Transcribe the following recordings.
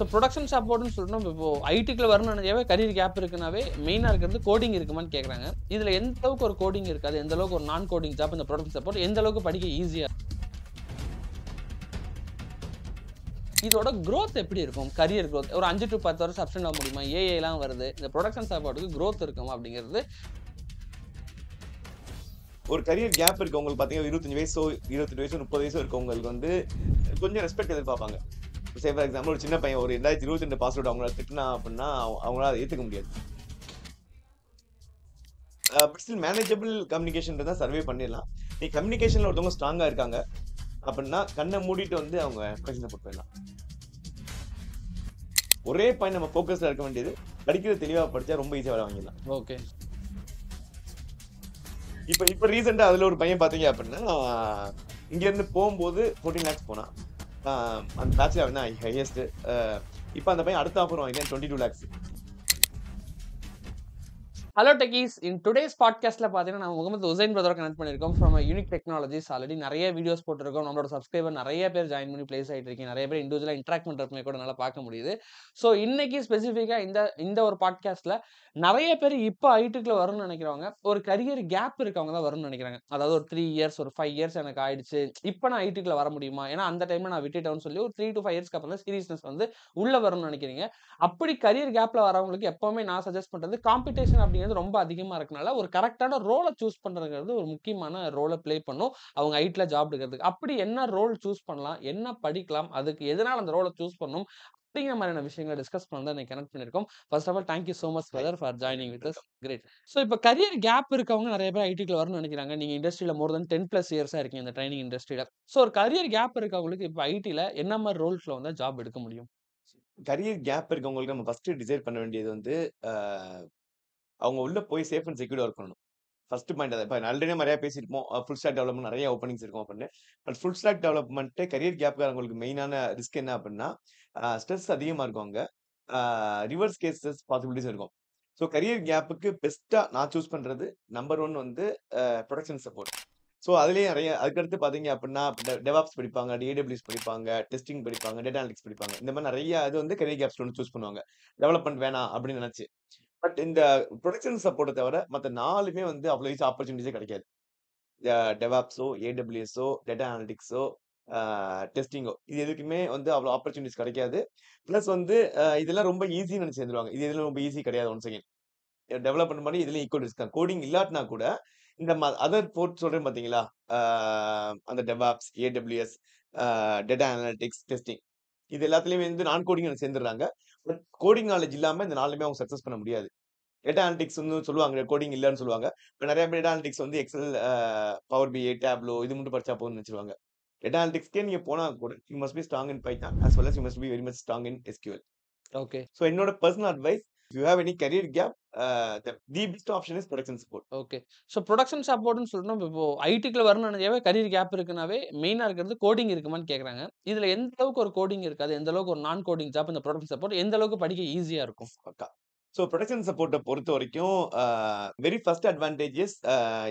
So production சப்போர்ட்னு சொல்லிட்டு இப்போ ஐடிக்குள்ள வரணும்னு நினைச்சாவே கரியர் கேப் இருக்குனாவே மெயினாக இருக்கிறது கோடிங் இருக்குமான்னு கேட்குறாங்க. இதில் எந்த அளவுக்கு ஒரு கோடிங் இருக்காது, எந்த அளவுக்கு ஒரு நான் கோடிங் ஜாப் இந்த ப்ரொடக்ஷன் சப்போர்ட் எந்த அளவுக்கு படிக்க ஈஸியாக, இதோட growth எப்படி இருக்கும்? கரியர் growth ஒரு 5 to 10 வருஷம் சப்ஸ்டெண்ட் ஆக முடியுமா? ஏஐலாம் வருது, இந்த ப்ரொடக்ஷன் சப்போர்ட்டுக்கு growth இருக்குமா அப்படிங்கிறது. ஒரு கரியர் கேப் இருக்கவங்களுக்கு பார்த்தீங்கன்னா 25 வயசோ 28 வயசோ 30 வயசோ இருக்கவங்களுக்கு வந்து கொஞ்சம் ரெஸ்பெக்ட் எதிர்பார்ப்பாங்க. சே ஃபார் எக்ஸாம்பிள் ஒரு சின்ன பையன் ஒரு 2022 பாஸ் அவுட் அவங்கள திட்டினா அப்படின்னா அவங்களால அதை ஏற்றுக்க முடியாது. பட் ஸ்டில் மேனேஜபிள் கம்யூனிகேஷன் தான் சர்வே பண்ணிடலாம். நீ கம்யூனிகேஷன்ல ஒருத்தவங்க ஸ்ட்ராங்கா இருக்காங்க அப்படின்னா கண்ணை மூடிட்டு வந்து அவங்க ப்ரொடக்ஷன் சப்போர்ட் பண்ணலாம். ஒரே பாயிண்ட் நம்ம ஃபோக்கஸ்ல இருக்க வேண்டியது, படிக்கிறது தெளிவா படிச்சா ரொம்ப ஈஸியா வேலை வாங்கிடலாம். ஓகே. இப்ப ரீசெண்டா அதுல ஒரு பையன் பாத்தீங்க அப்படின்னா இங்க இருந்து போகும்போது 14 lakhs போனான். அந்த பேட்ச்ல வந்து ஹையஸ்ட். இப்ப அந்த பையன் அடுத்த ஆஃபர் வாங்கிட்டேன் 22 lakhs. Hello techies, in today's பாட்காஸ்ட்ல பார்த்தீங்கன்னா நம்ம முகமது உசைன் பிரதரை கனெக்ட் பண்ணியிருக்கோம் ஃப்ரம் யூனிக் டெக்னாலஜிஸ். ஆல்ரெடி நிறைய வீடியோஸ் போட்டிருக்கோம். நம்மளோட சப்ஸ்கிரைபர் நிறைய பேர் ஜாயின் பண்ணி பிளேஸ் ஆகிட்டு இருக்கீங்க. நிறைய பேர் இண்டிவிஜுவலாக இன்ட்ராக்ட் பண்ணுறதுமே கூட நல்லா பார்க்க முடியுது. ஸோ இன்னைக்கு ஸ்பெசிஃபிக்காக இந்த ஒரு பாட்காஸ்ட்ல நிறைய பேர் இப்போ ஐடிக்குள்ள வரும்னு நினைக்கிறவங்க, ஒரு கரியர் கேப் இருக்கவங்க தான் வரும்னு நினைக்கிறாங்க. அதாவது ஒரு 3 இயர்ஸ் ஒரு 5 இயர்ஸ் எனக்கு ஆயிடுச்சு, இப்போ நான் ஐடிக்குள்ள வர முடியுமா? ஏன்னா அந்த டைம்ல நான் விட்டுட்டேன்னு சொல்லி ஒரு 3 to 5 இயர்ஸ்க்கு அப்புறம் சீரியஸ்னஸ் வந்து உள்ள வரும்னு நினைக்கிறீங்க. அப்படி கரியர் கேப்ல வரவங்களுக்கு எப்பவுமே நான் சஜஸ்ட் பண்றது, காம்படிஷன் அப்படிங்கிறது ரொம்ப அதிகமா இருக்கனால ஒரு கரெக்டான ரோலை சூஸ் பண்றதுங்கிறது ஒரு முக்கியமான ரோலை ப்ளே பண்ணும் அவங்க ஐடில ஜாப் எடுக்கிறதுக்கு. அப்படி என்ன ரோல் சூஸ் பண்ணலாம், என்ன படிக்கலாம், அதுக்கு எதனால அந்த ரோலை சூஸ் பண்ணணும் அப்படிங்கிற மாதிரியான விஷயங்களை டிஸ்கஸ் பண்ண தான் கனெக்ட் பண்ணிருக்கோம். First of all thank you so much brother for joining with us. Great. So இப்போ கரியர் கேப் இருக்கவங்க நிறைய பேர் ஐடிக்குள்ள வரணும்னு நினைக்கிறாங்க. நீங்க இண்டஸ்ட்ரியில மோர் தென் 10+ இயர்ஸா இருக்கீங்க இந்த ட்ரைனிங் இண்டஸ்ட்ரியில. ஸோ ஒரு கரியர் கேப் இருக்கவங்களுக்கு இப்போ ஐடில என்ன மாதிரி ரோல்ஸ்ல வந்து ஜாப் எடுக்க முடியும்? கரியர் கேப் இருக்கவங்களுக்கு நம்ம ஃபர்ஸ்ட் டிசைட் பண்ண வேண்டியது வந்து அவங்க உள்ள போய் சேஃப் அண்ட் செக்யூர்டா ஒர்க் பண்ணணும். ஃபர்ஸ்ட் பாயிண்ட் அதை. இப்போ ஆல்ரெடி நிறைய பேசியிருப்போம், ஃபுல் ஸ்டாக் டெவலப்மெண்ட் நிறைய ஓப்பனிங்ஸ் இருக்கும் அப்படின்னு. But full stack development career கேப்காரங்களுக்கு மெயினான ரிஸ்க் என்ன அப்படின்னா, ஸ்ட்ரெஸ் அதிகமா இருக்கும் அங்க. ரிவர்ஸ் கேசஸ் பாசிபிலிட்டிஸ் இருக்கும். ஸோ கரியர் கேப்புக்கு பெஸ்ட்டா நான் சூஸ் பண்றது நம்பர் 1 வந்து ப்ரொடக்ஷன் சப்போர்ட். ஸோ அதுலேயே நிறைய அதுக்கடுத்து பார்த்தீங்க அப்படின்னா டெவாப்ஸ் படிப்பாங்க, ஏடபிள்யூஎஸ் படிப்பாங்க, டெஸ்டிங் படிப்பாங்க, டேட்டா அனலிட்டிக்ஸ் படிப்பாங்க. இந்த மாதிரி நிறைய இது வந்து கரியர் கேப்ஸ் ஒன்று சூஸ் பண்ணுவாங்க, டெவலப்மெண்ட் வேணாம் அப்படின்னு நினைச்சு. பட் இந்த ப்ரொடக்ஷன் சப்போர்ட்டை தவிர மற்ற 4மே வந்து அவ்வளோ ஈஸி ஆப்பர்ச்சுனிட்டிஸே கிடைக்காது. டெவாப்ஸோ, ஏடபிள்யூஎஸோ, டேட்டா அனலிட்டிக்ஸோ, டெஸ்டிங்கோ, இது எதுக்குமே வந்து அவ்வளோ ஆப்பர்ச்சுனிட்டிஸ் கிடைக்காது. ப்ளஸ் வந்து இதெல்லாம் ரொம்ப ஈஸின்னு நினைச்சு சேர்ந்துருவாங்க. இது இதெல்லாம் ரொம்ப ஈஸி கிடையாது. ஒன் செகண்ட் டெவலப்மெண்ட் பண்ணி இதுலயும் ஈக்குவல் ரிஸ்க் தான். கோடிங் இல்லாட்டினா கூட இந்த அதர் போர்ட் சொல்றேன் பாத்தீங்களா, அந்த DevOps, AWS, data analytics, testing, இது எல்லாத்துலயுமே வந்து நான் கோடிங் சேர்ந்துடுறாங்க. பட் கோடிங் நாலேஜ் இல்லாம இந்த 4மே அவங்க சக்சஸ் பண்ண முடியாது. டேட்டா அனலிட்டிக்ஸ் வந்து சொல்லுவாங்க கோடிங் இல்லன்னு சொல்லுவாங்க. இப்ப நிறைய பேர் டேட்டா அனலிட்டிக்ஸ் வந்து எக்ஸல், பவர் பிஐ, டேப்லோ இது மட்டும் படிச்சா போதும்னு நினைச்சிருவாங்க. டேட்டா அனலிட்டிக்ஸ்க்கே நீங்க போனா கூட you must be strong in Python as well as you must be very much strong in SQL. Okay. So என்னோட personal advice, if you have any career gap, the best option is production support. Okay. So production சப்போர்ட்னு சொல்லிட்டு இப்போ ஐடிக்குள்ள வரணும்னு நினைச்சாவே career gap இருக்குனாவே மெயினாக இருக்கிறது coding இருக்குமான்னு கேட்குறாங்க. இதில் எந்த அளவுக்கு ஒரு கோடிங் இருக்காது, எந்த அளவுக்கு ஒரு நான் கோடிங் ஜாப் இந்த ப்ரொடக்ஷன் சப்போர்ட் எந்த அளவுக்கு படிக்க ஈஸியாக இருக்கும்? பக்கா. ஸோ ப்ரொடக்ஷன் சப்போர்ட்டை பொறுத்த வரைக்கும் வெரி ஃபர்ஸ்ட் அட்வான்டேஜஸ்,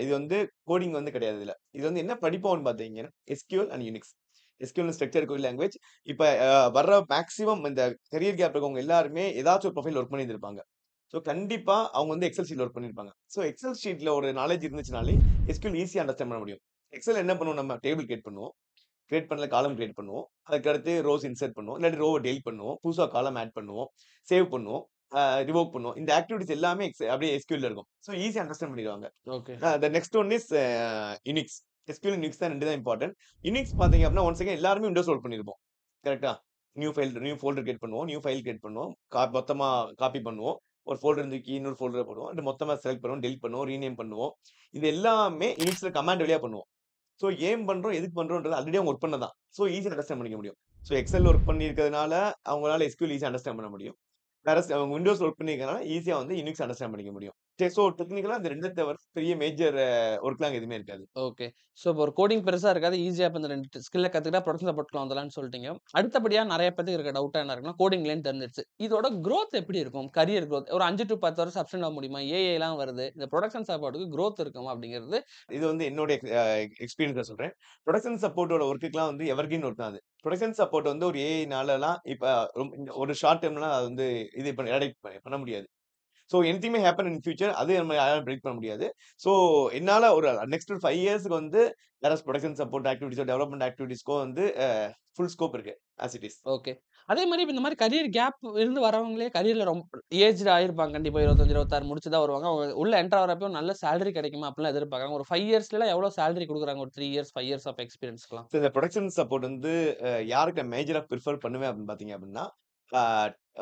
இது வந்து கோடிங் வந்து கிடையாது. இது வந்து என்ன படிப்போம்னு பார்த்தீங்கன்னா SQL and Unix. SQL structure query language. இப்போ வர்ற மேக்ஸிமம் இந்த கரியர் கேப் இருக்கவங்க எல்லாருமே ஏதாச்சும் ஒரு ப்ரொஃபைல் ஒர்க் பண்ணியிருப்பாங்க. ஸோ கண்டிப்பா அவங்க வந்து எக்ஸல் ஷீட்ல ஒர்க் பண்ணியிருப்பாங்க. ஸோ எக்ஸல் ஷீட்ல ஒரு நாலேஜ் இருந்துச்சுனாலே SQL ஈஸியாக அண்டர்ஸ்டாண்ட் பண்ண முடியும். எக்ஸல் என்ன பண்ணுவோம், நம்ம டேபிள் கிரியேட் பண்ணுவோம், கிரியேட் பண்ணல காலம் கிரியேட் பண்ணுவோம், அதுக்கடுத்து ரோஸ் இன்சர்ட் பண்ணுவோம், இல்லாட்டி ரோவை டெலிட் பண்ணுவோம், புதுசா காலம் ஆட் பண்ணுவோம், சேவ் பண்ணுவோம், ரிவோக் பண்ணுவோம். இந்த ஆக்டிவிட்டிஸ் எல்லாமே அப்படியே SQL இருக்கும். ஸோ ஈஸி அண்டர்ஸ்டாண்ட் பண்ணிடுவாங்க. Okay. The next one is Unix. SQL Unix தான் 2 தான் இம்பார்ட்டன்ட். யூனிக்ஸ் பாத்தீங்க அப்படின்னா ஒன்ஸ் அகைன் எல்லாருமே விண்டோஸ் ஒர்க் பண்ணிருப்போம். கரெக்டா? நியூ ஃபோல்டர் கிரியேட் பண்ணுவோம், நியூ ஃபைல் கிரியேட் பண்ணுவோம், மொத்தமா காப்பி பண்ணுவோம், ஒரு ஃபோல்டர் தூக்கி இன்னொரு ஃபோல்டர் போடுவோம், அது மொத்தமா செலக்ட் பண்ணுவோம், டெலிட் பண்ணுவோம், ரீநேம் பண்ணுவோம். இது எல்லாமே யூனிக்ஸ்ல கமாண்ட் வழியா பண்ணுவோம். ஸோ ஏன் பண்றோம், எதுக்கு பண்றோம்ன்றது ஆல்ரெடி அவங்க ஒர்க் பண்ணதான். ஸோ ஈஸியா அண்டர்ஸ்டாண்ட் பண்ணிக்க முடியும். ஸோ எக்ஸல் ஒர்க் பண்ணியிருக்கிறதுனால அவங்களால SQL ஈஸியா அண்டர்ஸ்டாண்ட் பண்ண முடியும். வேற அவங்க விண்டோஸ் ஒர்க் பண்ணியிருக்கனால ஈஸியா வந்து யூனிக்ஸ் அண்டர்ஸ்டாண்ட் பண்ணிக்க முடியும். ஸோ டெக்னிக்கலா அந்த 2 தவிர பெரிய மேஜர் ஒர்க்லாம் அங்க எதுவுமே இருக்காது. ஓகே. ஸோ இப்போ ஒரு கோடிங் பெருசா இருக்காது. ஈஸியா இப்ப இந்த 2 ஸ்கில்ல கத்துக்கிட்டா ப்ரொடக்ஷன் சப்போர்ட்குள்ள வந்துடலாம்னு சொல்ட்டீங்க. அடுத்தபடியா நெறைய பேத்துக்கு இருக்க டவுட்டா என்ன இருக்குன்னா, கோடிங் லேன்னு தெரிஞ்சிருச்சு. இதோட குரோத் எப்படி இருக்கும்? கரியர் குரோத் ஒரு 5 டூ 10 வருஷம் சஸ்டெயின் ஆக முடியுமா? ஏஐலாம் வருது. இந்த புரொடக்ஷன் சப்போர்ட்க்கு குரோத் இருக்குமா? அப்படிங்கிறது இது வந்து என்னோட எக்ஸ்பீரியன்ஸா சொல்றேன். புரொடக்ஷன் சப்போர்ட்டோட ஒர்க்குக்குலாம் வந்து எவர்கிரீன் ஒர்க் தான் அது. புரொடக்ஷன் சப்போர்ட் வந்து ஒரு ஏஐனாலலாம் இப்ப ஒரு ஷார்ட் டெர்ம்லாம் அது வந்து இது பண்ண முடியாது. So anything may happen in future. அது நம்ம யாராலும் பிரெடிக்ட் பண்ண முடியாது. ஸோ என்னால ஒரு நெக்ஸ்ட் 5 இயர்ஸ்க்கு வந்து வேறஸ் புரொடக்ஷன் சப்போர்ட் ஆக்டிவிட்டீஸோ, டெவலப்மென்ட் ஆக்டிவிட்டீஸ்க்கோ வந்து ஃபுல் ஸ்கோப் இருக்கு. As it is. ஓகே. அதே மாரி இப்ப இந்த மாரி கரியர் கேப் இருந்து வரவங்களே கரியர்ல ஏஜ்டு ஆயிருப்பாங்க. கண்டிப்பா 25, 26 முடிச்சு தான் வருவாங்க. அவங்க உள்ள என்டர் ஆகுறப்போ நல்ல சேலரி கிடைக்குமா? அப்படிலாம் எதிர்பார்க்குறாங்க. ஒரு 5 இயர்ஸ்லலாம் எவ்வளோ சேலரி குடுக்குறாங்க? ஒரு 3 இயர்ஸ், 5 இயர்ஸ் ஆஃப் எக்ஸ்பீரியன்ஸ்க்குலாம்? ஸோ இந்த புரொடக்ஷன் சப்போர்ட் வந்து யாருக்கு மேஜரா பிரிஃபர் பண்ணுவேன் அப்படின்னு பார்த்தீங்க அப்படின்னா, ஆ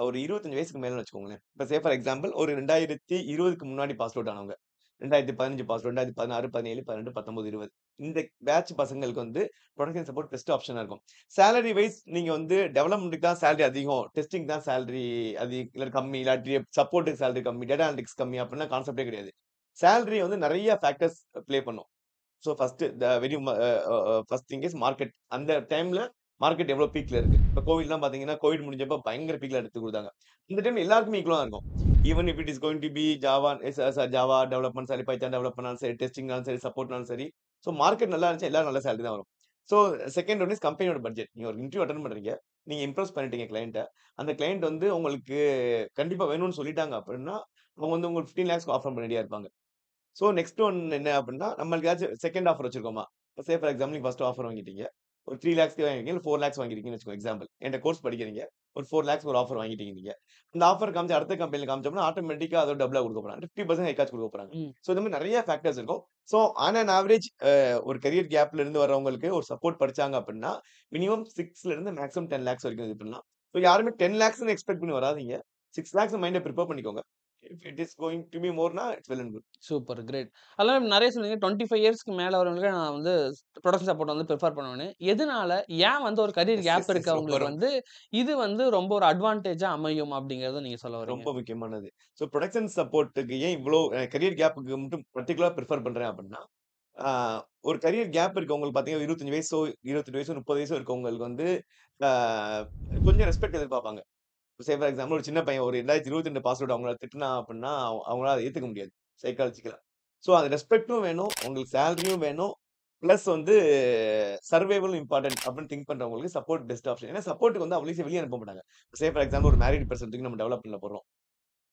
ஒரு 25 வயசுக்கு மேலன்னு வச்சுக்கோங்களேன். இப்ப ஃபார் எக்ஸாம்பிள் ஒரு 2020க்கு முன்னாடி பாஸ் அவுட் ஆனவங்க. 2015 பாஸ் அவுட், 2016, 17, 18, 19, 20 இந்த பேட்ச் பசங்களுக்கு வந்து புரொடக்ஷன் சப்போர்ட் பெஸ்ட் ஆப்ஷனா இருக்கும். சேலரி வைஸ் நீங்க வந்து டெவலப்மென்ட்க்கு தான் சேலரி அதிகம், டெஸ்டிங் தான் சேலரி இல்ல கம்மி, இல்லாட்டி சப்போர்ட்க்கு சேலரி கம்மி, டேட்டா அனலிட்டிக்ஸ் கம்மி அப்படிலாம் கான்செப்ட்டே கிடையாது. சேலரி வந்து நெறைய ஃபேக்டர்ஸ் ப்ளே பண்ணும். So first the very first thing is market. அந்த டைம்ல மார்க்கெட் எவ்வளோ பீக்ல இருக்கு. இப்ப கோவிட்லாம் பார்த்தீங்கன்னா, கோவிட் முடிஞ்சப்ப பயங்கர பீக்ல எடுத்து குடுத்தாங்க. இந்த டைம் எல்லாருக்குமே ஈக்குவலா இருக்கும். Even if it is going to be Java Java development சரி, பைத்தான் டெவலப்மென்ட்னாலும் சரி, டெஸ்டிங்னாலும் சரி, சப்போர்ட்னாலும் சரி. ஸோ மார்க்கெட் நல்லா இருந்துச்சு, எல்லாரும் நல்ல சேலரி தான் வரும். ஸோ செகண்ட் ஒன் இஸ் கம்பெனியோட பட்ஜெட். நீங்க ஒரு இன்டர்வியூ அட்டெண்ட் பண்றீங்க. நீங்க இம்ப்ரெஸ் பண்ணிட்டீங்க கிளையன்ட்ட. அந்த கிளையன்ட் வந்து உங்களுக்கு கண்டிப்பா வேணும்னு சொல்லிட்டாங்க அப்படின்னா, அவங்க வந்து உங்களுக்கு 15 லேக்ஸ்க்கு ஆஃபர் பண்ண ரெடியா இருப்பாங்க. ஸோ நெக்ஸ்ட் ஒன் என்ன அப்டின்னா, நம்மளுக்கு ஏதாச்சும் செகண்ட் ஆஃபர் வச்சிருக்கோமா? ஃபார் எக்ஸாம்பிள் நீங்க ஃபர்ஸ்ட் ஆஃபர் வாங்கிட்டீங்க. ஒரு 3 லேக்ஸ்க்கு வாங்கிருக்கீங்க. இல்ல 4 லேக்ஸ் வாங்கியிருக்கீங்கன்னு வச்சுக்கோங்க எக்ஸாம்பிள். என்ட்ட கோர்ஸ் படிக்கிறீங்க. ஒரு 4 லேக்ஸ்க்கு ஒரு ஆஃபர் வாங்கிட்டீங்க நீங்க. அந்த ஆஃபர் காமிச்சு அடுத்த கம்பெனில காமிச்சோம்னா, ஆட்டோமேட்டிக்கா அதோட டபுளா குடுக்க போறாங்க. 50% ஹைக்காச்சும் குடுக்க போறாங்க. ம். ஸோ இந்த மாரி நெறைய ஃபேக்டர்ஸ் இருக்கும். ஸோ ஆன் அன் ஆவரேஜ் ஒரு கரியர் கேப்ல இருந்து வரவங்களுக்கு ஒரு சப்போர்ட் படிச்சாங்க அப்டின்னா, மினிமம் 6ல இருந்து மேக்ஸிமம் 10 லேக்ஸ் வரைக்கும் இது பண்ணலாம். ஸோ யாருமே 10 லேக்ஸ்ன்னு எக்ஸ்பெக்ட் பண்ணி வராதீங்க. 6 லேக்ஸ் மைண்ட பிரிப்பேர் பண்ணிக்கோங்க. If it is going to be மோர்னா it's well and good. Super great. அதெல்லாம் நெறைய சொன்னீங்க. 25 இயர்ஸ்க்கு மேல வரவங்களுக்கு நான் வந்து புரொடக்ஷன் சப்போர்ட் வந்து பிரிஃபர் பண்ணுவேன்னு. எதனால? ஏன் வந்து ஒரு career yes, gap yes, yes. ரொம்ப இருக்கவங்களுக்கு ரொம்ப வந்து, இது வந்து ரொம்ப ஒரு அட்வான்டேஜா அமையும் அப்படிங்கிறத நீங்க சொல்ல வரீங்க? ரொம்ப முக்கியமானது. ஸோ புரொடக்ஷன் சப்போர்ட்க்கு ஏன் இவ்ளோ கரியர் கேப்க்கு மட்டும் பர்ட்டிகுலரா பிரிஃபர் பண்றேன் அப்டின்னா, ஆ ஒரு கரியர் கேப் இருக்கவங்களுக்கு பார்த்தீங்கன்னா, 25 வயசோ, 28 வயசோ, 30 வயசோ இருக்கவங்களுக்கு வந்து ஆ கொஞ்சம் ரெஸ்பெக்ட் எதிர்பார்ப்பாங்க. ஃபார் எக்ஸாம்பிள் ஒரு சின்ன பையன் ஒரு 2022 பாஸ் அவுட் அவங்கள திட்டுனா அப்டின்னா, அவங்களால அத ஏத்துக்க முடியாது. சைக்காலஜிக்கலா. ஸோ அது ரெஸ்பெக்ட்டும் வேணும், உங்களுக்கு சேலரியும் வேணும். பிளஸ் வந்து சர்வைவலும் இம்பார்டன்ட் அப்டின்னு திங்க் பண்றவங்களுக்கு சப்போர்ட் பெஸ்ட் ஆப்ஷன். ஏன்னா சப்போர்ட்க்கு வந்து அவ்வளோ ஈஸியா வெளிய அனுப்ப மாட்டாங்க. ஃபார் எக்ஸாம்பிள் ஒரு மேரிட் பெர்சன் தூக்கி நம்ம டெவலப்மென்ட்ல போடுறோம்.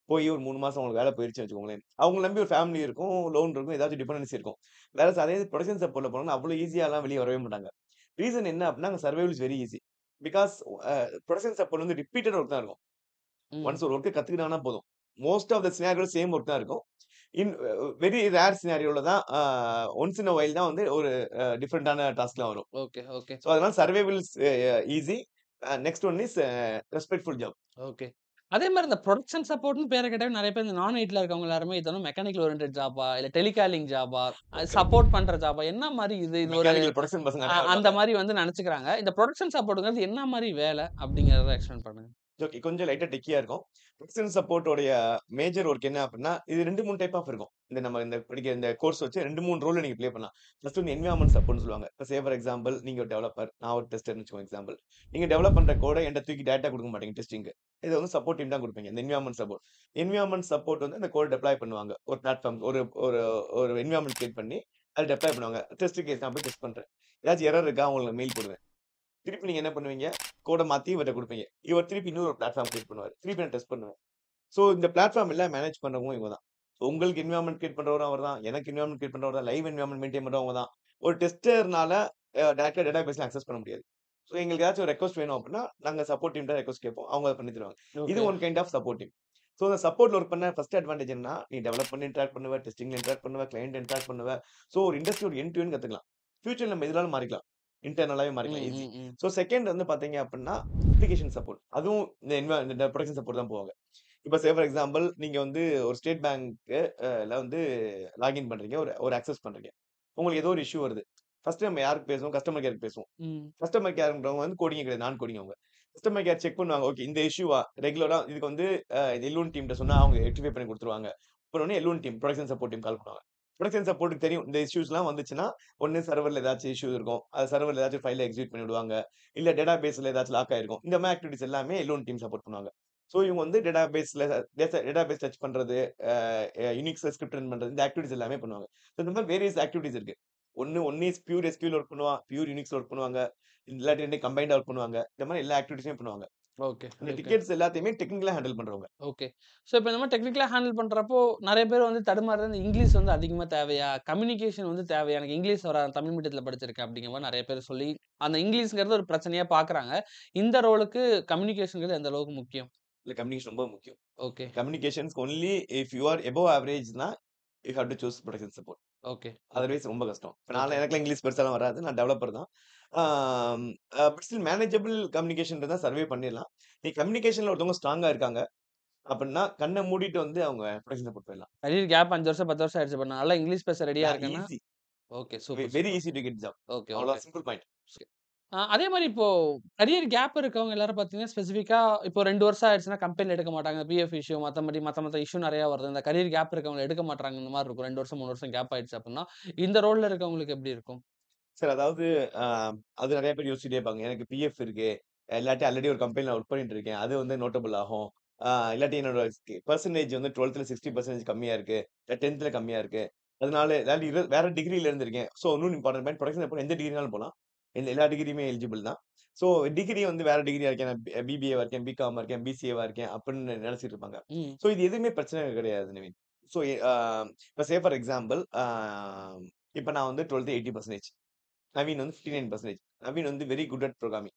போய் ஒரு 3 மாசம் அவங்களுக்கு வேலை போயிருச்சுன்னு வச்சுக்கோங்களேன். அவங்கள நம்பி ஒரு ஃபேமிலி இருக்கும், லோன் இருக்கும், ஏதாச்சும் டிபெண்டன்சி இருக்கும். அதே இது புரொடக்ஷன் சப்போர்ட்ல போனோம்னா அவ்வளோ ஈஸியாலாம் வெளிய வரவே மாட்டாங்க. ரீசன் என்ன அப்டின்னா, அங்க survival is very easy. Because production support வந்து ரிப்பீட்டட் ஒர்க் தான் இருக்கும். ம். ஒன்ஸ் ஒரு ஒர்க்க கத்துக்கிட்டாங்கன்னா போதும். Most of the scenario same work தான் இருக்கும். இன் வெரி ரேர் சினாரியோல தான் ஒன்ஸ் இன் அ வைல் தான் வந்து ஒரு டிஃபரண்டான டாஸ்க்லாம் வரும். ஓகே, ஓகே, ஸோ அதனால survival is easy. Next one is respectful job. Okay. அதே மாரி இந்த புரொடக்ஷன் சப்போர்ட்ன்னு பேர கேட்டாவே நெறைய பேர் இந்த நான் ஐடில இருக்கவங்க எல்லாருமே இது வந்து மெக்கானிக்கல் ஓரியன்டட் ஜாபா? இல்ல டெலிகாலிங் ஜாபா? சப்போர்ட் பண்ற ஜாபா? என்ன மாரி இது? இது ஒரு மெக்கானிக்கல் புரொடக்ஷன் பசங்க நெறைய அந்த இருப்பாங்க. மாரி வந்து நெனச்சுக்கிறாங்க. இந்த புரொடக்ஷன் சப்போர்ட்ங்கிறது என்ன மாரி வேல? அப்படிங்கிறத எக்ஸ்பிளைன் பண்ணுங்க. ஓகே. கொஞ்சம் லைட்டா டெக்கியா இருக்கும். ப்ரொடக்ஷன் சப்போர்ட்டோடைய மேஜர் ஒர்க் என்ன அப்டின்னா, இது 2, 3 டைப் ஆஃப் இருக்கும். நம்ம இந்த படிக்கிற இந்த கோர்ஸ் வச்சு 2, 3 ரோல்ல நீங்க ப்ளே பண்ணலாம். ஃபர்ஸ்ட் வந்து என்வைரன்மென்ட் சப்போர்ட்ன்னு சொல்லுவாங்க. இப்ப ஃபார் எக்ஸாம்பிள் நீங்க ஒரு டெவலப்பர், நான் ஒரு டெஸ்டர்ன்னு வச்சுக்கோங்க எக்ஸாம்பிள். நீங்க டெவலப் பண்ற கோட என்ட்ட தூக்கி டைரக்ட்டா குடுக்க மாட்டீங்க டெஸ்டிங்க்கு. இத வந்து சப்போர்ட் டீம் தான் குடுப்பீங்க. இந்த என்வைரன்மென்ட் சப்போர்ட். என்வைரன்மென்ட் சப்போர்ட் வந்து அந்த கோட் டெப்ளாய் பண்ணுவாங்க. ஒரு பிளாட்ஃபார்ம் ஒரு ஒரு ஒரு என்வைரன்மென்ட் கிரியேட் பண்ணி, அத டெப்ளாய் பண்ணுவாங்க. டெஸ்ட் கேஸ் நான் போய் டெஸ்ட் பண்றேன். ஏதாச்சும் எரர் இருக்கா உங்களுக்கு மெயில் போடுவேன். திருப்பி நீங்க என்ன பண்ணுவீங்க? கோட மாத்தி இவர்ட்ட குடுப்பீங்க. இவர் திருப்பி இன்னொரு பிளாட்ஃபார்ம் கிரியேட் பண்ணுவாரு. திருப்பி நான் டெஸ்ட் பண்ணுவேன். சோ இந்த பிளாட்ஃபார்ம் எல்லாம் மேனேஜ் பண்றவங்க இவங்க தான். உங்களுக்கு என்வைரன்மென்ட் கிரியேட் பண்றவரும் அவர் தான். எனக்கு என்வைரன்மென்ட் கிரியேட் பண்றவர் தான். லைவ் என்வைரன்மென்ட் மெயின்டெயின் பண்றவங்க தான். ஒரு டெஸ்டர்னால டைரக்ட்டா டேட்டாபேஸ்ல அக்சஸ் பண்ண முடியாது. சோ எங்களுக்கு ஏதாச்சும் ஒரு ரெக்வெஸ்ட் வேணும் அப்டின்னா, நாங்க சப்போர்ட் டீம்ட்ட ரெக்வெஸ்ட் கேட்போம். அவங்க அத பண்ணி தருவாங்க. இது okay. One kind of support team. So இந்த சப்போர்ட்ல ஒர்க் பண்ண ஃபர்ஸ்ட் அட்வான்டேஜ் என்னன்னா, நீ டெவலப் பண்ணி இன்டராக்ட் பண்ணுவ, டெஸ்டிங்ல இன்டராக்ட் பண்ணுவ, கிளையன்ட் இன்டராக்ட் பண்ணுவ. சோ ஒரு இண்டஸ்ட்ரியோட எண்ட் டு எண்ட் கத்துக்கலாம். ஃபியூச்சர்ல நம்ம எதுனாலும் மாறிக்கலாம். இன்டர்னலாவே மாறிக்கலாம் ம், ஈஸி. ம், ம். சோ செகண்ட் வந்து பார்த்தீங்க அப்டின்னா, அப்ளிகேஷன் சப்போர்ட். அதுவும் இந்த புரொடக்ஷன் சப்போர்ட் தான் போவாங்க. இப்ப ஃபார் எக்ஸாம்பிள் நீங்க வந்து ஒரு ஸ்டேட் பேங்க்கு ல வந்து லாகின் பண்றீங்க. ஒரு ஒரு அக்சஸ் பண்றீங்க. உங்களுக்கு ஏதோ ஒரு இஷ்யூ வருது. ஃபர்ஸ்ட் நம்ம யாருக்கு பேசுவோம்? கஸ்டமர் கேர்க்கு பேசுவோம். ம். கஸ்டமர் கேர்ன்றவங்க வந்து கோடிங்கே கிடையாது. நான் கோடிங் அவங்க. கஸ்டமர் கேர் செக் பண்ணுவாங்க. ஓகே இந்த இஷ்யூவா? ரெகுலரா இதுக்கு வந்து எல்ஓன் டீம்ட்ட சொன்னா அவங்க ரெக்டிஃபை பண்ணி குடுத்துருவாங்க. அப்புறம் L1 team, production support team கால் பண்ணுவாங்க. புரொடக்ஷன் சப்போர்ட்க்கு தெரியும். இந்த இஷ்யூஸ்லாம் வந்துச்சுன்னா, ஒண்ணு சர்வர்ல ஏதாச்சும் இஷ்யூ இருக்கும். அது சர்வர்ல ஏதாச்சும் ஃபைல எக்ஸிக்யூட் பண்ணி விடுவாங்க. இல்ல டேட்டாபேஸ்ல ஏதாச்சும் லாக் ஆயிருக்கும். இந்த மாரி ஆக்டிவிட்டீஸ் எல்லாமே L1 டீம் சப்போர்ட் பண்ணுவாங்க. ஸோ இவங்க வந்து டேட்டாபேஸ் டச் பண்றது, அ யுனிக்ஸ்ல ஸ்கிரிப்ட் ரன் பண்றது, இந்த ஆக்டிவிட்டீஸ் எல்லாமே பண்ணுவாங்க. ஸோ இந்த மாரி வேரியஸ் ஆக்டிவிட்டீஸ் இருக்கு. ஒண்ணு இஸ் பியூர் SQL ஒர்க் பண்ணுவான். பியூர் யுனிக்ஸ்ல ஒர்க் பண்ணுவாங்க. இல்லாட்டி 2 கம்பைன்டா ஒர்க் பண்ணுவாங்க. இந்த மாரி எல்லா ஆக்டிவிட்டீஸுமே பண்ணுவாங்க. ஓகே, அந்த ஓகே, டிக்கெட்ஸ் எல்லாத்தையுமே டெக்னிக்கலா ஹேண்டில் பண்றவங்க. ஓகே. ஸோ இப்ப இந்த மாரி டெக்னிக்கலா ஹேண்டில் பண்றப்போ, நெறைய பேர் வந்து தடுமாறுறது இங்கிலீஷ் வந்து அதிகமா தேவையா? கம்யூனிகேஷன் வந்து தேவையா? எனக்கு இங்கிலீஷ் வராது. தமிழ் மீடியத்தில படிச்சிருக்கேன் அப்படிங்கிற மாரி நெறைய பேர் சொல்லி, அந்த இங்கிலீஷ்ங்கிறது ஒரு பிரச்சனையா பார்க்குறாங்க. இந்த ரோலுக்கு கம்யூனிகேஷன்ங்கிறது எந்த அளவுக்கு முக்கியம்? இல்ல கம்யூனிகேஷன் ரொம்ப முக்கியம். Okay, communications only if you are above அவரேஜ்னா, you have to choose production support. Okay, okay, otherwise ரொம்ப கஷ்டம். இப்ப ஓகே, எனக்கெல்லாம் இங்கிலீஷ் பெருசாலாம் வராது. நான் டெவலப்பர் தான். ஆம் பட் ஸ்டில் மேனேஜபிள் கம்யூனிகேஷன் இருந்தா சர்வே பண்ணிடலாம். நீ கம்யூனிகேஷன்ல ஒருத்தவங்க ஸ்ட்ராங்கா இருக்காங்க அப்படின்னா, கண்ண மூடிட்டு வந்து அவங்க புரொடக்ஷன் சப்போர்ட் போயிடலாம். கரியர் கேப் 5 வருஷம், 10 வருஷம் ஆயிடுச்சு. பட் நான் நல்லா இங்கிலீஷ் பேச ரெடியா இருக்கேன்னா easy. Okay. Super, very super. Easy to get job. Okay, okay. அவ்வளோதான் சிம்பிள் பாயிண்ட். அதே மாரி இப்போ கரியர் கேப் இருக்கவங்க எல்லாரும் பார்த்தீங்கன்னா, ஸ்பெசிஃபிக்கா இப்போ 2 வருஷம் ஆயிடுச்சுன்னா கம்பெனில எடுக்க மாட்டாங்க. பிஎஃப் இஷ்யூ மத்த இஷ்யூ நெறைய வருது. இந்த கரியர் கேப் இருக்கவங்கள எடுக்க மாட்றாங்க. இந்த மாரி இருக்கும். 2 வருஷம், 3 வருஷம் கேப் ஆயிடுச்சு அப்டின்னா, இந்த ரோல்ல இருக்கவங்களுக்கு எப்படி இருக்கும்? சார் அதாவது அ அது நெறைய பேர் யோசிச்சுட்டே இருப்பாங்க. எனக்கு பிஎஃப் இருக்கு. இல்லாட்டி ஆல்ரெடி ஒரு கம்பெனில ஒர்க் பண்ணிட்டு இருக்கேன். அது வந்து நோட்டபிள் ஆகும். இல்லாட்டி என்னோட பெர்சன்டேஜ் வந்து 12ல 60% கம்மியா இருக்கு. இல்ல 10த்ல கம்மியா இருக்கு. அதனால இல்லாட்டி வேற டிகிரில இருந்திருக்கேன். ஸோ இன்னும் இம்பார்டன்ட் பாயிண்ட் புரொடக்ஷன் சப்போர்ட் எந்த டிகிரினாலும் போலாம். எல்லா டிகிரியுமே எலிஜிபிள் தான். ஸோ டிகிரி வந்து வேற டிகிரியா இருக்கேன். நான் பிபிஏவா இருக்கேன், பிகாமா இருக்கேன், பிசிஏவா இருக்கேன் அப்படின்னு நெனச்சிட்டு இருப்பாங்க. ம். ஸோ இது எதுவுமே பிரச்சனை கிடையாது நிவின். ஸோ இப்ப ஃபார் எக்ஸாம்பிள் இப்ப நான் வந்து 12த் 80% நவீன் வந்து 59%. நவீன் வந்து வெரி குட் அட் புரோகிராமிங்.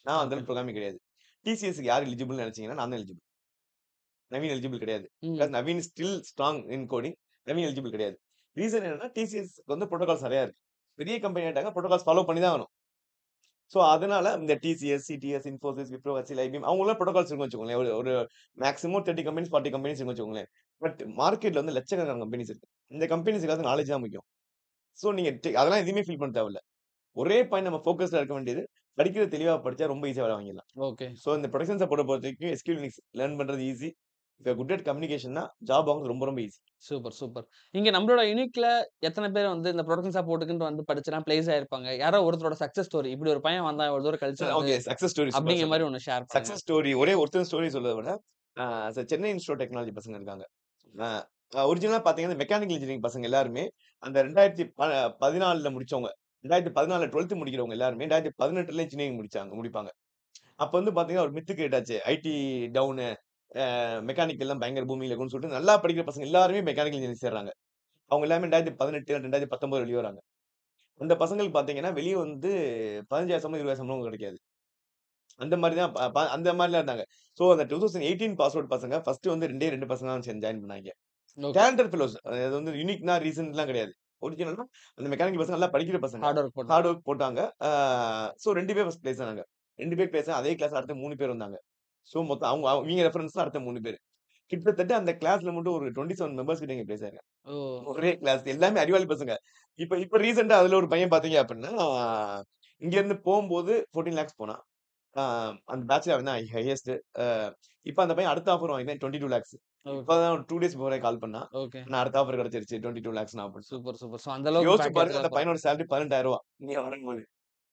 நான் அந்த ஓகே. அளவுக்கு புரோகிராமிங் கிடையாது. டிசிஎஸ்க்கு யார் எலிஜிபிள்னு நெனச்சீங்கன்னா, நான் தான் எலிஜிபிள். நவீன் எலிஜிபிள் கிடையாது. ம். Because Naveen is still strong in coding. Naveen eligible கிடையாது. ரீசன் என்னன்னா, டிசிஎஸ்க்கு வந்து புரோட்டோகால்ஸ் நெறைய இருக்கு. பெரிய கம்பெனி ஆயிட்டாங்க. புரோட்டோகால்ஸ் ஃபாலோ பண்ணி தான் ஆகணும். சோ அதனால இந்த TCS, CTS, Infosys, Wipro, HCL, IBM அவங்கலாம் புரோட்டோகால்ஸ் இருக்குன்னு வச்சுக்கோங்களேன். ஒரு ஒரு மேக்ஸிமம் 30 கம்பெனிஸ், 40 கம்பெனிஸ் இருக்குன்னு வச்சுக்கோங்களேன். பட் மார்க்கெட்ல வந்து லட்சக்கணக்கான கம்பெனிஸ் இருக்கு. இந்த கம்பெனிஸ்க்கு நாலேட்ஜ் தான் முக்கியம். சோ நீங்க அதெல்லாம் எதுவுமே ஃபீல் பண்ண தேவையில்ல. ஒரே பாயிண்ட் நம்ம ஃபோக்கஸ்டா இருக்க வேண்டியது, படிக்கிறது தெளிவா படிச்சா ரொம்ப ஈஸியா வேலை வாங்கிடலாம். ஓகே. சோ இந்த புரொடக்ஷன் சப்போர்ட்ட பொறுத்தவரைக்கும் எஸ்கியூஎல் லினக்ஸ் லேர்ன் பண்றது ஈஸி. இப்ப குட் அட் கம்யூனிகேஷன்னா ஜாப் வாங்குறது ரொம்ப ரொம்ப ஈஸி. Super, super. இங்க நம்மளோட யூனிக்ல எத்தன பேர் வந்து இந்த புரொடக்ஷன் சப்போர்ட்க்குன்னு வந்து படிச்சுலாம் பிளேஸ் ஆயிருப்பாங்க? யாரோ ஒருத்தரோட சக்சஸ் ஸ்டோரி. இப்படி ஒரு பையன் வந்தான், இவ்வளவு தூரம் கழிச்சு வந்து ஓகே சக்சஸ் ஸ்டோரி சூப்பரா அப்படிங்கிற சொல்றேன். மாரி ஒண்ணு ஷேர் பண்ணுங்க. சக்சஸ் ஸ்டோரி ஒரே ஒருத்தன் ஸ்டோரி சொல்றத விட, அ சென்னை இன்ஸ்டிடியூட் ஆஃப் டெக்னாலஜி பசங்க இருக்காங்க. ஒரிஜினலா பார்த்தீங்கன்னா, மெக்கானிக்கல் இன்ஜினியரிங் பசங்க எல்லாருமே அந்த 2014ல முடிச்சவங்க. 2014ல 12த் முடிக்கிறவங்க எல்லாருமே 2018ல இன்ஜினியரிங் முடிப்பாங்க. அப்ப வந்து பார்த்தீங்கன்னா, ஒரு மித்து கிரியேட் ஆச்சு. ஐடி டவுனு, மெக்கானிக்கல்லாம் பயங்கர பூமியில இருக்குன்னு சொல்லிட்டு நல்லா படிக்கிற பசங்க எல்லாருமே மெக்கானிக்கல் இன்ஜினியரிங் சேர்றாங்க. அவங்க எல்லாமே 2018, 2019 வெளிய வராங்க. அந்த பசங்களுக்கு பார்த்தீங்கன்னா, வெளிய வந்து 15,000 சம்பளம், 20,000 சம்பளம் கிடைக்காது. அந்த மாரி தான் ப ப அந்த மாரிலாம் இருந்தாங்க. ஸோ அந்த 2018 பாஸ் அவுட் பசங்க ஃபர்ஸ்ட் வந்து 2 பசங்க தான் ஜாயின் பண்ணாய்ங்க. ஓகே. Talented fellows. அது வந்து யூனிக்னா ரீசன்லாம் கிடையாது. ஒரிஜினல்னா அந்த மெக்கானிக்கல் பசங்க நல்லா படிக்கிற பசங்க. ஹார்ட் ஒர்க் போட்டு. ஹார்ட் ஒர்க் போட்டாங்க. சோ 2 பேர் ஃபர்ஸ்ட் பிளேஸ் ஆனாங்க. 2 பேர் பிளேஸ் அதே கிளாஸ்ல அடுத்த 3 பேர் வந்தாங்க. சோ மொத்தம் இவங்க ரெஃபரன்ஸ்ல அடுத்த 3 பேரு. கிட்டத்தட்ட அந்த கிளாஸ்ல மட்டும் ஒரு 27 மெம்பர்ஸ் கிட்ட இங்க பிளேஸ் ஆயிருக்காங்க. ஓ! ஒரே கிளாஸ் எல்லாமே அறிவாளி பசங்க. இப்ப இப்ப ரீசென்ட்டா அதுல ஒரு பையன் பார்த்தீங்க அப்டின்னா, இங்க இருந்து போம்போது 14 லேக்ஸ் போனான். ஆ அந்த பேட்ச்ல அவன் தான் ஹையஸ்ட். அ இப்ப அந்த பையன் அடுத்த ஆஃபர் வாங்கினான் 22 லேக்ஸ். ஓகே, இப்பதான் ஒரு 2 டேஸ் பிஃபோரே கால் பண்ணான். ஓகே. ஆனா அடுத்த ஆஃபர் கிடைச்சிருச்சு 22 லேக்ஸ் நான் அப்படின்னா. Super, super. ஸோ அந்த அளவுக்கு யோசிச்சு பாருங்க பேக்கேஜ்லாம் அந்த குடுத்து பையனோட சேலரி ரூ. 18,000 இங்க வரும்போது.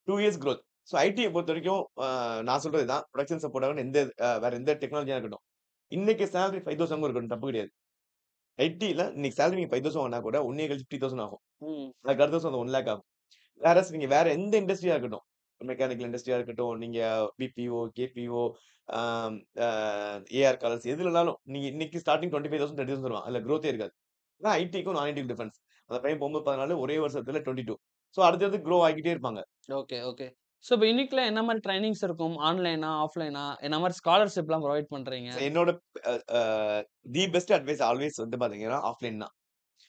2 இயர்ஸ் குரோத். சோ ஐடிய பொறுத்தவரைக்கும் நான் சொல்றது இதான். புரொடக்ஷன் சப்போர்ட் ஆகட்டும் வேற எந்த டெக்னாலஜியா இருக்கட்டும். இன்னைக்கு சேலரி 5,000 இருக்கட்டும் தப்பு கிடையாது. ஐடில இன்னைக்கு சேலரி நீங்க 5,000 வாங்குனா கூட 1 இயர் கழிச்சு 50,000 ஆகும். ம். அதுக்கு அடுத்த வருஷம் அந்த 1 லேக் ஆகும். நீங்க வேற எந்த இண்டஸ்ட்ரியா இருக்கட்டும். மெக்கானிக்கல் இண்டஸ்ட்ரியா இருக்கட்டும், நீங்க பிபிஓ, கேபிஓ, ஆம் அ ஏஆர் கலர்ஸ் எதுலனாலும் நீங்க இன்னைக்கு ஸ்டார்ட்டிங் 25,000 30,000 தருவான். அதுல குரோத்தே இருக்காது. ஆனா ஐடிக்கும் நான் ஐடிக்கும் டிஃபரன்ஸ். அந்த பையன் போகும்போது 14 ஒரே வருஷத்துல 22. சோ அடுத்தடுத்து குரோ ஆகிட்டே இருப்பாங்க. Okay, okay. ஸோ இப்ப யூனிக்ல என்ன மாரி ட்ரெய்னிங்ஸ் இருக்கும்? ஆன்லைனா? ஆஃப்லைனா? என்ன மாரி ஸ்காலர்ஷிப்லாம் புரொவைட் பண்றீங்க? என்னோட அ அ தி பெஸ்ட் அட்வைஸ் ஆல்வேஸ் வந்து பாத்தீங்கன்னா, ஆஃப்லைன் தான்.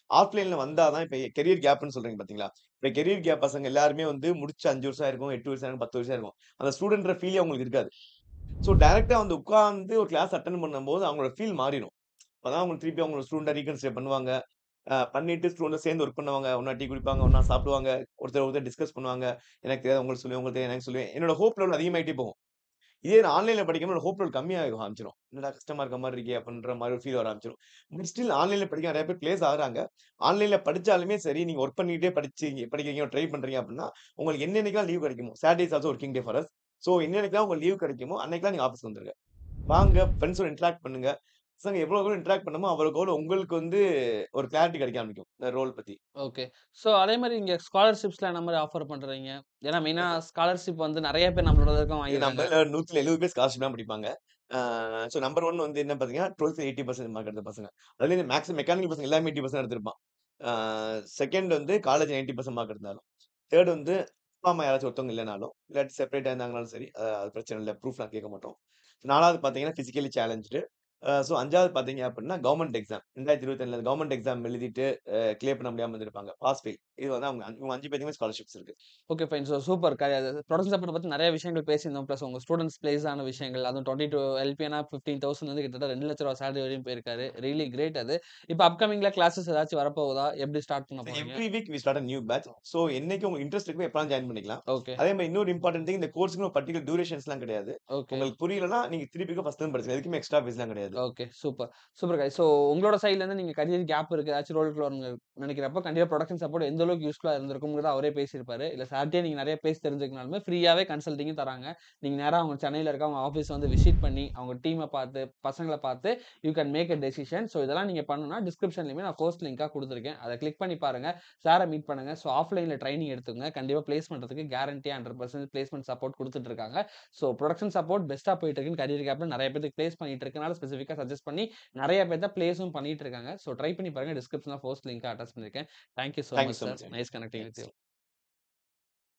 ஆஃப்லைன்ல வந்தா தான் இப்ப கெரியர் கேப்ன்னு சொல்றீங்க பாத்தீங்களா? இப்ப கெரியர் கேப் பசங்க எல்லாருமே வந்து முடிச்சு 5 வருஷம் ஆயிருக்கும், 8 வருஷம் ஆயிருக்கும், 10 வருஷம் ஆயிருக்கும். அந்த ஸ்டூடண்ட்ன்ற ஃபீலே அவங்களுக்கு இருக்காது. சோ டைரக்ட்டா வந்து உட்கார்ந்து ஒரு கிளாஸ் அட்டெண்ட் பண்ணும்போது அவங்களோட ஃபீல் மாறிரும். அப்பதான் அவங்க திருப்பி அவங்களோட ஸ்டூடண்ட்டா ரீகன்சிடர் பண்ணுவாங்க. பண்ணிட்டு ஸ்டூடண்ட்ஸ் சேர்ந்து ஒர்க் பண்ணுவாங்க. ஒண்ணா டீ குடிப்பாங்க, ஒண்ணா சாப்பிடுவாங்க. ஒருத்தர் ஒருத்தர் டிஸ்கஸ் பண்ணுவாங்க. எனக்கு தெரியாத உங்களுக்கு சொல்லுவேன், உங்களுக்கு தெரியாத எனக்கு சொல்லுவேன். என்னோட ஹோப் லெவல் அதிகமாயிட்டே போகும். இதே நான் ஆன்லைன்ல படிக்கும்போது ஹோப் லெவல் கம்மியாக ஆரம்பிச்சிரும். என்னடா கஷ்டமா இருக்க மாரி இருக்கே! அப்படின்ற மாரி ஒரு ஃபீல் வர ஆரம்பிச்சிரும். பட் ஸ்டில் ஆன்லைன்ல படிக்க நெறைய பேர் பிளேஸ் ஆகுறாங்க. ஆன்லைன்ல படிச்சாலுமே சரி, நீங்க வொர்க் பண்ணிட்டே படிக்கிறீங்க, ட்ரை பண்றீங்க அப்படின்னா, உங்களுக்கு என்னன்னைக்கெல்லாம் லீவ் கிடைக்குமோ, Saturday is also working day for us. So என்னன்னைக்கெல்லாம் உங்களுக்கு லீவ் கிடைக்குமோ, அன்னைக்கெல்லாம் நீங்க ஆஃபீஸ்க்கு வந்துருங்க. வாங்க, ஃபிரெண்ட்ஸோட இன்டராக்ட் பண்ணுங்க. பசங்க எவ்வளோக்கு எவ்வளோ இன்டராக்ட் பண்ணணுமோ, அவ்வளோக்கு அவ்வளோ உங்களுக்கு வந்து ஒரு கிளாரிட்டி கிடைக்க ஆரம்பிக்கும். இந்த ரோல் பத்தி. ஓகே. ஸோ அதே மாரி இங்க ஸ்காலர்ஷிப்ஸ்லாம் என்ன மாரி ஆஃபர் பண்றீங்க? ஏன்னா மெயினா ஸ்காலர்ஷிப் வந்து நெறைய பேர் நம்மளோட இதுக்கும் இது வாங்கியிருக்காங்க. நம்மள 170 பேர் ஸ்காலர்ஷிப் தான் படிப்பாங்க. ஸோ நம்பர் 1 வந்து என்ன பார்த்தீங்கன்னா, 12த் 80% மார்க் எடுத்த பசங்க. அதுலயும் மேக்ஸ் மெக்கானிக்கல் பசங்க எல்லாமே 80% எடுத்திருப்பான். ஆ 2nd வந்து காலேஜ் 90% மார்க் எடுத்தாலும். 3 வந்து அப்பா, அம்மா யாராச்சும் ஒருத்தவங்க இல்லனாலும், இல்லாட்டி செப்பரேட்டா இருந்தாங்கனாலும் சரி, அது பிரச்சனை இல்ல. ப்ரூஃப்லாம் கேட்க மாட்டோம். 4வது பார்த்தீங்கன்னா, பிசிக்கலி சேலஞ்சுடு. 5வது பார்த்தீங்க அப்டின்னா, கவர்ன்மென்ட் எக்ஸாம். 2022ல கவர்ன்மென்ட் எக்ஸாம் எழுதிட்டு கிளியர் பண்ண முடியாம இருந்திருப்பாங்க. Pass, fail. இது வந்து இவங்க 5 பேத்துக்குமே ஸ்காலர்ஷிப்ஸ் இருக்கு. Okay fine. சூப்பர். ப்ரொடக்ஷன் சப்போர்ட்ட பத்தி நெறைய விஷயங்கள் பேசியிருந்தோம். பிளஸ் உங்க ஸ்டூடண்ட்ஸ் பிளேஸ் ஆன விஷயங்கள். அதுவும் 22 எல்பிஎன்னா 15,000 வந்து கிட்டத்தட்ட ரூ. 2,00,000 சேலரி வரையும் போயிருக்காரு. ரியலி கிரேட் அது. இப்ப அப்கமிங்ல கிளாஸஸ் ஏதாச்சும் வரப்போகுதா? எப்படி ஸ்டார்ட் பண்ண போறீங்க? Every week we start a new batch. So என்னைக்கு உங்களுக்கு இன்ட்ரெஸ்ட் இருக்கோ எப்பனாலும் ஜாயின் பண்ணிக்கலாம். ஓகே. அதே மாரி இன்னொரு இம்பார்ட்டன்ட் திங் இந்த கோர்ஸ்க்குன்னு ஒரு பர்ட்டிகுலர் டியூரேஷன்ஸ்லாம் கிடையாது. ஓகே. உங்களுக்கு புரியலன்னா நீங்க திருப்பிக்கும் ஃபர்ஸ்ட்ல இருந்து படிச்சுக்கலாம். எதுக்குமே எக்ஸ்ட்ரா ஃபீஸ்லாம் கிடையாது. Okay. Super. Super guys. So உங்களோட சைட்லருந்து நீங்க கரியர் கேப் இருக்கு. ஏதாச்சும் ரோலுக்குள்ள வரணும்னு நெனைக்கிறப்போ, கண்டிப்பா புரொடக்ஷன் சப்போர்ட் எந்த அளவுக்கு யூஸ்ஃபுல்லா இருந்திருக்கும்ங்கிறத அவரே பேசியிருப்பாரு. இல்ல சார்ட்டயே நீங்க நெறைய பேசி தெரிஞ்சுக்கனாலுமே ஃப்ரீயாவே கன்சல்டிங்கும் தராங்க. நீங்க நேரா அவங்க சென்னையில இருக்க அவங்க ஆஃபீஸ் வந்து விசிட் பண்ணி, அவங்க டீம பார்த்து, பசங்கள பார்த்து you can make a decision. So இதெல்லாம் நீங்க பண்ணணும்னா டிஸ்கிரிப்ஷன்லயுமே நான் ஃபர்ஸ்ட் லிங்க்கா குடுத்துருக்கேன். அத கிளிக் பண்ணி பாருங்க. சார மீட் பண்ணுங்க. ஸோ ஆஃப்லைன்ல ட்ரெய்னிங் எடுத்துக்கங்க. கண்டிப்பா பிளேஸ் பண்றதுக்கு கேரண்டியா 100% பிளேஸ்மென்ட் சப்போர்ட் குடுத்துட்டு இருக்காங்க. ஸோ புரொடக்ஷன் சப்போர்ட் பெஸ்ட்டா போயிட்டு இருக்குன்னு கரியர் கேப்ல நெறைய பேத்துக்கு பிளேஸ் பண்ணிட்டு இருக்கனால ஸ்பெசிஃபிக்கா சஜெஸ்ட் பண்ணி நெறைய பேத்த பிளேஸும் பண்ணிட்டு இருக்காங்க. ஸோ ட்ரை பண்ணி பாருங்க. டிஸ்கிரிப்ஷன்ல ஃபர்ஸ்ட் லிங்க் அட்டாச் பண்ணியிருக்கேன். Thank you so thank you much so sir. Much. Nice connecting with thanks. You.